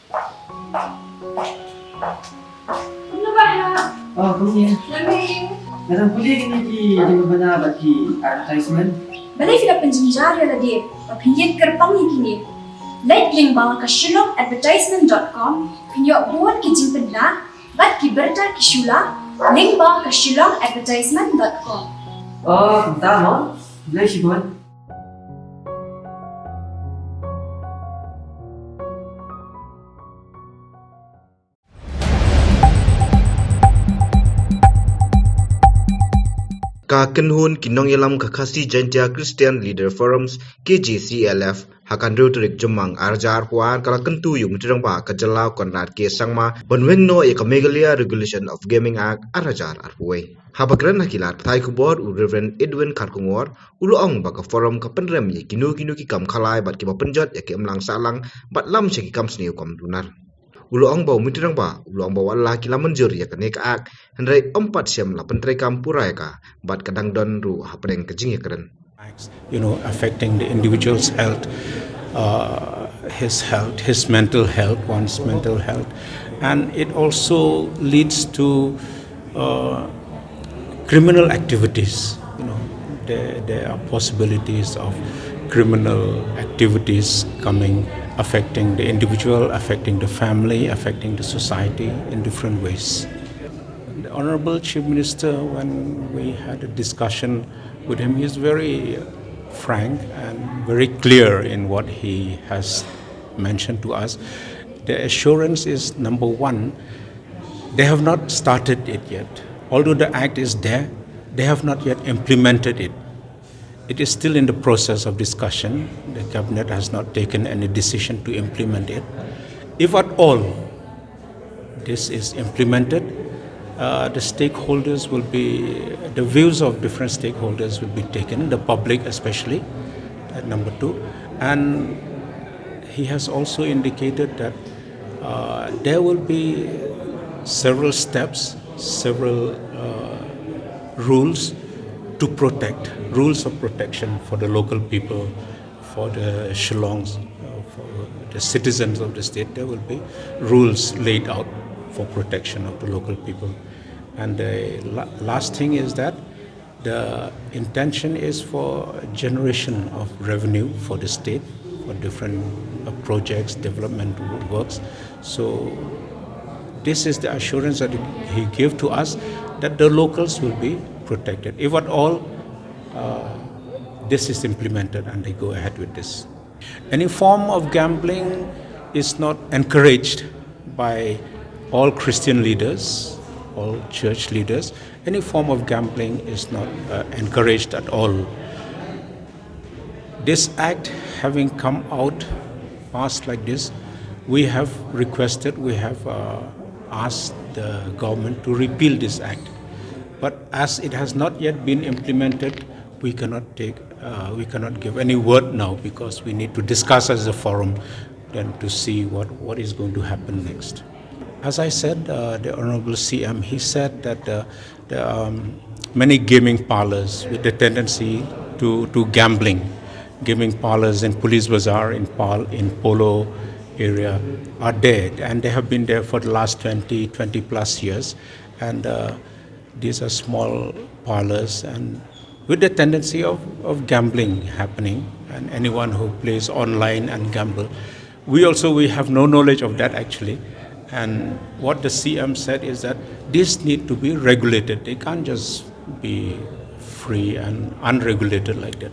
Ano ba ha? Oh, kuya. Lamig. Narang puli kiniki di ba na bagi advertisement? Balay sila penjara la di. Papinyan kerpang kini. Like link bang kasyulong advertisement.com. Pinyo buat kijing pedla. Bat kiberta kishula. Link bang kasyulong advertisement.com. Oh, kumta mo? Bilay si Bon. Kakenhun nongïalam kakasi Jantia Christian Leader Forums KJCLF hakan reuterik jemang arjar puan kala kentu yung Myntri Rangbah kajalau konrat ke sangma bonweng no Megalia Regulation of Gaming Act arajar arpuwe. Habakran hakilat thai kubor u Reverend Edwin Karkungor uluong baka forum ka penrem ye kinu ki kam khalai bat ki penjot ya ki emlang salang bat lam se ki kam sniu kam dunar. Uluong bau Myntri Rangbah uluong bau Allah kila menjur ya kene ka ak hendrai 4 siam la pentrai kam purai ka bat kadang don ru hapreng kejing ya keren. Affecting the individual's health, his mental health, one's mental health, and it also leads to criminal activities. There are possibilities of criminal activities coming, affecting the individual, affecting the family, affecting the society in different ways. The Honorable Chief Minister, when we had a discussion with him, he is very frank and very clear in what he has mentioned to us. The assurance is number one, they have not started it yet. Although the act is there, they have not yet implemented it. It is still in the process of discussion. The cabinet has not taken any decision to implement it. If at all this is implemented, the stakeholders will be, the views of different stakeholders will be taken, the public especially, number two. And he has also indicated that there will be several steps, several rules to protect, rules of protection for the local people, for the Shillongs, for the citizens of the state. There will be rules laid out for protection of the local people. And the last thing is that the intention is for generation of revenue for the state, for different projects, development works. So this is the assurance that he gave to us, that the locals will be protected. If at all this is implemented and they go ahead with this. Any form of gambling is not encouraged by all Christian leaders, all church leaders. Any form of gambling is not encouraged at all. This act having come out, passed like this, we have requested, we have asked the government to repeal this act. But as it has not yet been implemented, we cannot give any word now, because we need to discuss as a forum then to see what is going to happen next. As I said, the Honorable CM, he said that there are many gaming parlors with a tendency to gambling. Gaming parlors in Police Bazaar, in Polo area are dead, and they have been there for the last 20 plus years. And these are small parlors and with the tendency of gambling happening, and anyone who plays online and gamble. We have no knowledge of that actually. And what the CM said is that this need to be regulated. They can't just be free and unregulated like that.